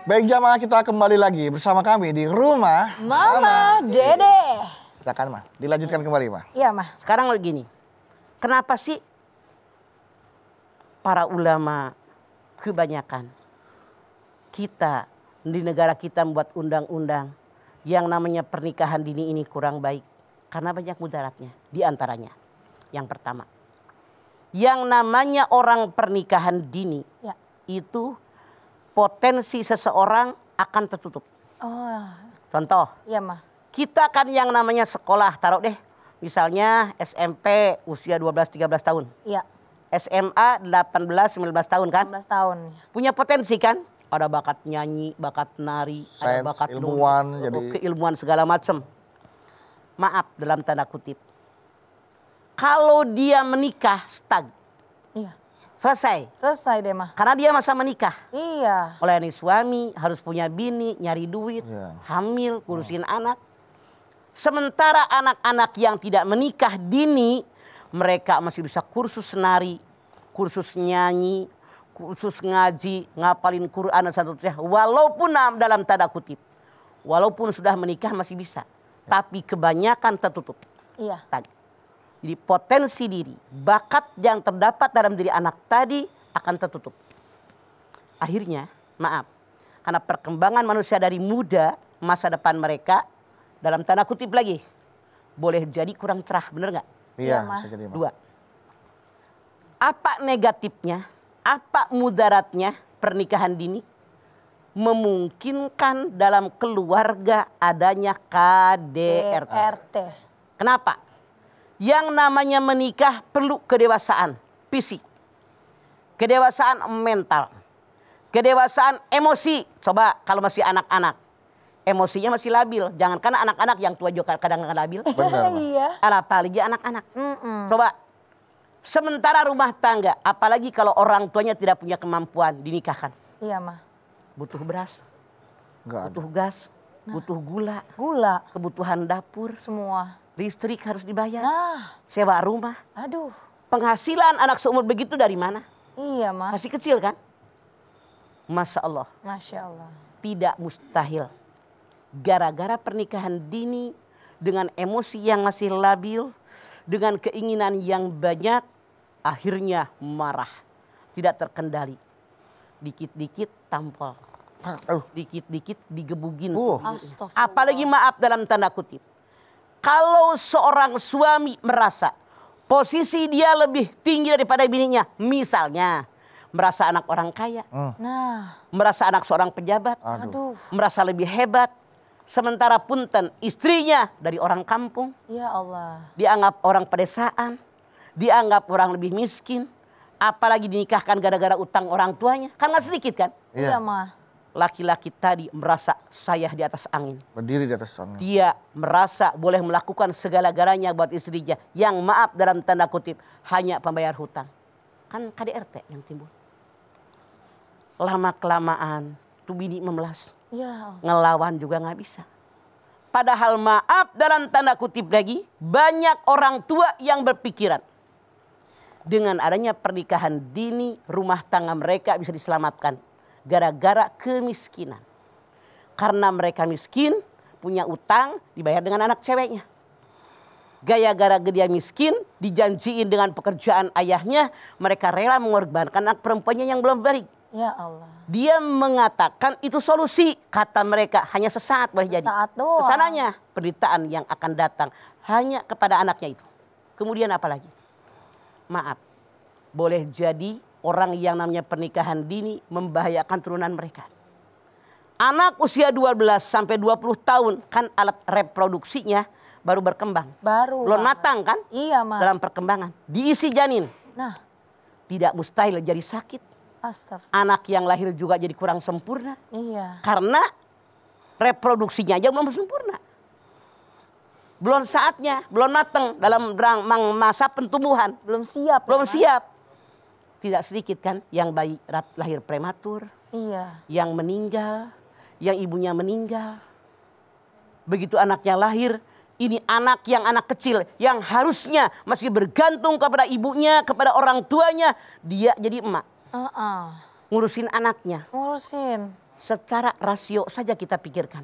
Baik jamaah, kita kembali lagi bersama kami di rumah Mama Dede. Silakan Mah, dilanjutkan kembali Mah. Iya Mah. Sekarang begini, kenapa sih para ulama kebanyakan kita di negara kita membuat undang-undang yang namanya pernikahan dini ini kurang baik? Karena banyak mudaratnya. Di antaranya, yang pertama, yang namanya orang pernikahan dini Ya. itu potensi seseorang akan tertutup. Oh, Contoh, iya Mah. kita kan yang namanya sekolah, taruh deh. Misalnya SMP usia 12-13 tahun. Iya. SMA 18-19 tahun kan. 19 tahun. Punya potensi kan. Ada bakat nyanyi, bakat nari, Sains, ada bakat ilmuwan, nulis, jadi keilmuan segala macam. Maaf dalam tanda kutip. Kalau dia menikah stag, Iya. selesai. Selesai deh Mah. Karena dia masa menikah. Iya. Melayani suami, harus punya bini, nyari duit, Iya. hamil, ngurusin anak. Sementara anak-anak yang tidak menikah dini, mereka masih bisa kursus nari, kursus nyanyi, kursus ngaji, ngapalin Quran dan seterusnya. Walaupun dalam tanda kutip, walaupun sudah menikah masih bisa. Tapi kebanyakan tertutup. Iya. Jadi potensi diri, bakat yang terdapat dalam diri anak tadi akan tertutup. Akhirnya, maaf, karena perkembangan manusia dari muda, masa depan mereka, dalam tanda kutip lagi, boleh jadi kurang cerah, bener nggak? Iya, Mah. bisa jadi Mah. Dua, apa negatifnya, apa mudaratnya pernikahan dini? Memungkinkan dalam keluarga adanya KDRT. DRT. Kenapa? Yang namanya menikah perlu kedewasaan fisik, kedewasaan mental, kedewasaan emosi. Coba kalau masih anak-anak, emosinya masih labil. Jangankan anak-anak, yang tua juga kadang-kadang labil. Benar, Mah. Iya. Apalagi anak-anak. Coba, sementara rumah tangga, apalagi kalau orang tuanya tidak punya kemampuan dinikahkan. Iya Mah. Butuh beras, Enggak ada. butuh gas, butuh gula, Gula. kebutuhan dapur, Semua. listrik harus dibayar, Nah. sewa rumah. Aduh. Penghasilan anak seumur begitu dari mana? Iya Mah. Masih kecil kan? Masya Allah, Masya Allah. tidak mustahil. Gara-gara pernikahan dini dengan emosi yang masih labil, dengan keinginan yang banyak, akhirnya marah, tidak terkendali. Dikit-dikit tampol, dikit-dikit digebugin. Astagfirullah. Apalagi maaf dalam tanda kutip. Kalau seorang suami merasa posisi dia lebih tinggi daripada bininya, misalnya merasa anak orang kaya, Nah. merasa anak seorang pejabat, Aduh. merasa lebih hebat, sementara punten istrinya dari orang kampung, Ya Allah. dianggap orang pedesaan, dianggap orang lebih miskin, apalagi dinikahkan gara-gara utang orang tuanya, kan nggak sedikit kan? Iya Mah. Laki-laki tadi merasa saya di atas angin. Berdiri di atas sana. Dia merasa boleh melakukan segala-galanya buat istrinya. Yang maaf dalam tanda kutip hanya pembayar hutang. Kan KDRT yang timbul. Lama-kelamaan tuh bini memelas. Ya Allah. Ngelawan juga nggak bisa. Padahal maaf dalam tanda kutip lagi, banyak orang tua yang berpikiran. Dengan adanya pernikahan dini, rumah tangga mereka bisa diselamatkan. Gara-gara kemiskinan. Karena mereka miskin, punya utang, dibayar dengan anak ceweknya. Gaya-gara dia miskin, dijanjiin dengan pekerjaan ayahnya, mereka rela mengorbankan anak perempuannya yang belum balik. Ya Allah. Dia mengatakan itu solusi, kata mereka, hanya sesaat boleh jadi. Sesaat doang. Kesananya penderitaan yang akan datang hanya kepada anaknya itu. Kemudian apa lagi? Maaf, boleh jadi orang yang namanya pernikahan dini membahayakan turunan mereka. Anak usia 12 sampai 20 tahun kan alat reproduksinya baru berkembang. Baru. Belum Mah. matang kan? Iya Mah. Dalam perkembangan. Diisi janin. Nah. Tidak mustahil jadi sakit. Astagfirullah. Anak yang lahir juga jadi kurang sempurna. Iya. Karena reproduksinya aja belum sempurna. Belum saatnya, belum matang dalam masa pentumbuhan. Belum siap. Belum ya, Mah? siap. Tidak sedikit kan yang bayi lahir prematur, Iya. yang meninggal, yang ibunya meninggal. Begitu anaknya lahir, Ini anak yang anak kecil yang harusnya masih bergantung kepada ibunya, kepada orang tuanya. Dia jadi emak. Ngurusin anaknya. Ngurusin. Secara rasio saja kita pikirkan.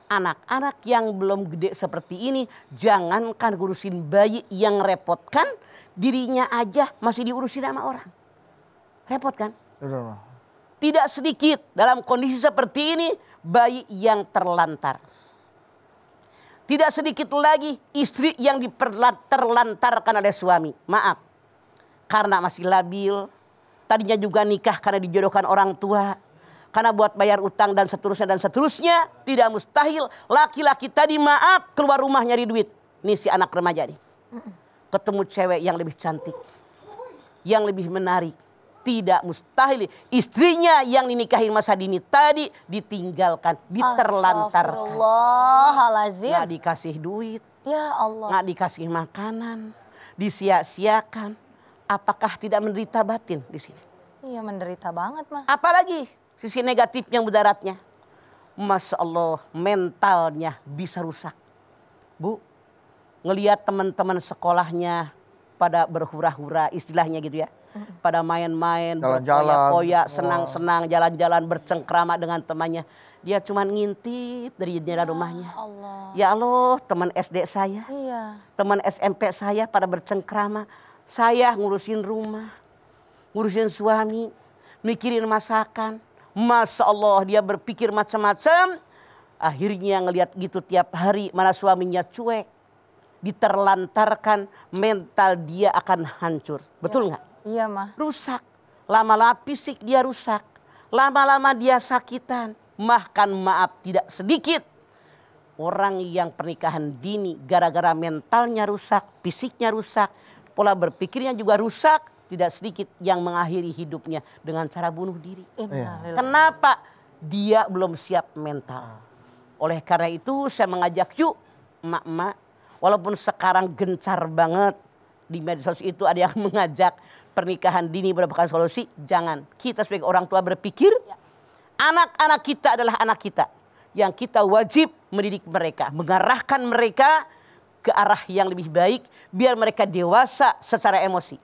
Anak-anak yang belum gede seperti ini, jangankan ngurusin bayi yang repotkan, dirinya aja masih diurusin sama orang. Repot kan? Tidak sedikit dalam kondisi seperti ini, bayi yang terlantar. Tidak sedikit lagi istri yang terlantarkan oleh suami. Maaf, karena masih labil, tadinya juga nikah karena dijodohkan orang tua. Karena buat bayar utang dan seterusnya, tidak mustahil. Laki-laki tadi maaf keluar rumah nyari duit. Ini si anak remaja nih. Ketemu cewek yang lebih cantik. Yang lebih menarik. Tidak mustahil. Istrinya yang dinikahin masa dini tadi ditinggalkan. Diterlantarkan. Astagfirullahaladzim. Nggak dikasih duit. Ya Allah. Nggak dikasih makanan. Disia-siakan. Apakah tidak menderita batin di sini? Iya menderita banget mah. Apalagi sisi negatifnya mudaratnya. Masya Allah, mentalnya bisa rusak. Bu, ngelihat teman-teman sekolahnya pada berhura-hura, istilahnya gitu ya. Pada main-main, berpoya-poya, senang-senang, jalan-jalan, bercengkrama dengan temannya. Dia cuma ngintip dari jendela rumahnya. Allah. Ya Allah, teman SD saya, Iya. teman SMP saya pada bercengkrama. Saya ngurusin rumah, ngurusin suami, mikirin masakan. Masya Allah, dia berpikir macam-macam. Akhirnya ngelihat gitu tiap hari, mana suaminya cuek, diterlantarkan, mental dia akan hancur. Betul nggak? Iya mah. Rusak. Lama-lama fisik dia rusak. Lama-lama dia sakitan. Bahkan maaf tidak sedikit orang yang pernikahan dini gara-gara mentalnya rusak, fisiknya rusak, pola berpikirnya juga rusak. Tidak sedikit yang mengakhiri hidupnya dengan cara bunuh diri. Kenapa? Dia belum siap mental. Oleh karena itu saya mengajak yuk emak-emak. Walaupun sekarang gencar banget di medsos itu ada yang mengajak pernikahan dini merupakan solusi. Jangan. Kita sebagai orang tua berpikir anak-anak kita adalah anak kita. Yang kita wajib mendidik mereka. Mengarahkan mereka ke arah yang lebih baik. Biar mereka dewasa secara emosi.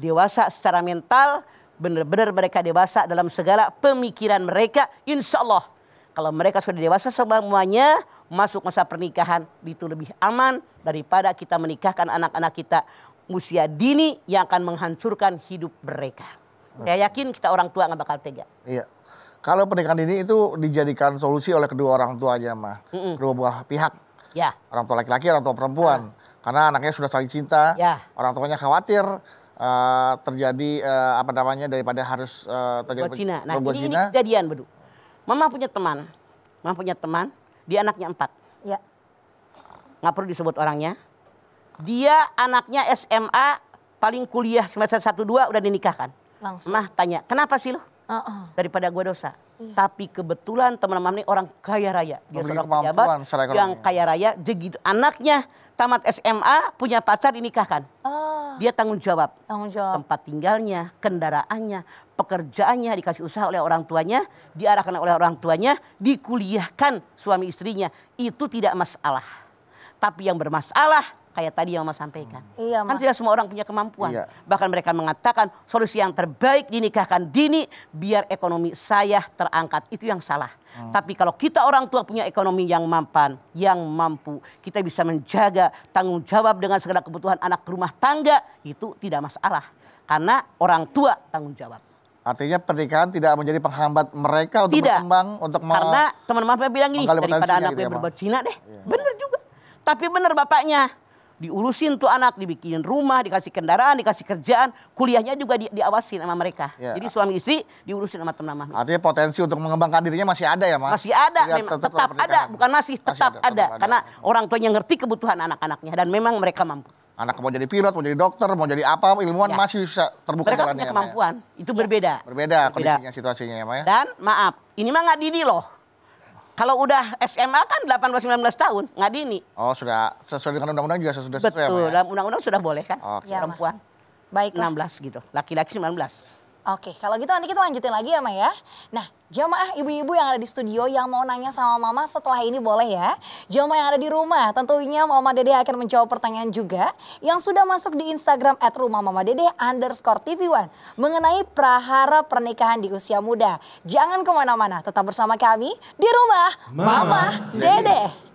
Dewasa secara mental, benar-benar mereka dewasa dalam segala pemikiran mereka. Insya Allah, kalau mereka sudah dewasa semuanya, masuk masa pernikahan, itu lebih aman daripada kita menikahkan anak-anak kita usia dini yang akan menghancurkan hidup mereka. Saya yakin kita orang tua nggak bakal tega. Iya. Kalau pernikahan dini itu dijadikan solusi oleh kedua orang tuanya, mah. Kedua buah pihak. Ya. Orang tua laki-laki, orang tua perempuan. Karena anaknya sudah saling cinta. Ya. Orang tuanya khawatir terjadi apa namanya daripada harus terjadi Buat Cina. Nah ini Cina. kejadian bedu. Mama punya teman, dia anaknya 4. Ya. Nggak perlu disebut orangnya. Dia anaknya SMA, paling kuliah semester 1-2 udah dinikahkan. Langsung. Mah tanya, kenapa sih lo? Daripada gue dosa. Tapi kebetulan teman-teman ini orang kaya raya. Dia Memiliki seorang pejabat kemampuan secara ekonomi. yang kaya raya. Begitu anaknya tamat SMA, punya pacar dinikahkan. Dia tanggung jawab. Tanggung jawab. Tempat tinggalnya, kendaraannya, pekerjaannya dikasih usaha oleh orang tuanya, diarahkan oleh orang tuanya, dikuliahkan suami istrinya. Itu tidak masalah. Tapi yang bermasalah kayak tadi yang Mama sampaikan. Iya, Kan Ma. tidak semua orang punya kemampuan. Iya. Bahkan mereka mengatakan solusi yang terbaik dinikahkan dini biar ekonomi saya terangkat. Itu yang salah. Tapi kalau kita orang tua punya ekonomi yang mampan, yang mampu, kita bisa menjaga tanggung jawab dengan segala kebutuhan anak rumah tangga, itu tidak masalah. Karena orang tua tanggung jawab. Artinya pernikahan tidak menjadi penghambat mereka untuk Tidak. berkembang, untuk Karena teman-teman bilang gini, menggali daripada potensinya anak gitu gue ya, Ma. berbuat Cina deh. Bener juga. Tapi bener bapaknya. Diurusin tuh anak, dibikinin rumah, dikasih kendaraan, dikasih kerjaan. Kuliahnya juga diawasin sama mereka. Ya. Jadi suami istri diurusin sama teman-teman. artinya potensi untuk mengembangkan dirinya masih ada ya, Mas? Masih ada, Lihat memang tetap tetap ada. pernikahan. Bukan masih, tetap tetap ada. Karena orang tuanya ngerti kebutuhan anak-anaknya. Dan memang mereka mampu. Anak mau jadi pilot, mau jadi dokter, mau jadi apa, ilmuwan Ya. masih bisa terbuka Mereka jalannya. punya ya, Ma, ya? kemampuan. Itu berbeda. Berbeda kondisinya, situasinya ya, Ma, ya? Dan maaf, ini mah nggak dini loh. Kalau udah SMA kan 18-19 tahun, nggak dini. Oh, sudah sesuai dengan undang-undang juga sudah sesuai ya, Ma, Betul, ya? dalam undang-undang sudah boleh kan. Oke. Ya, Ma. Perempuan Baiklah. 16 gitu, laki-laki 19. Oke, kalau gitu nanti kita lanjutin lagi ya, Ma ya. Nah, jamaah ibu-ibu yang ada di studio yang mau nanya sama Mama setelah ini boleh ya. Jamaah yang ada di rumah, tentunya Mama Dede akan menjawab pertanyaan juga yang sudah masuk di Instagram @rumahmamadede_tv1 mengenai prahara pernikahan di usia muda. Jangan kemana-mana, tetap bersama kami di rumah Mama Dede.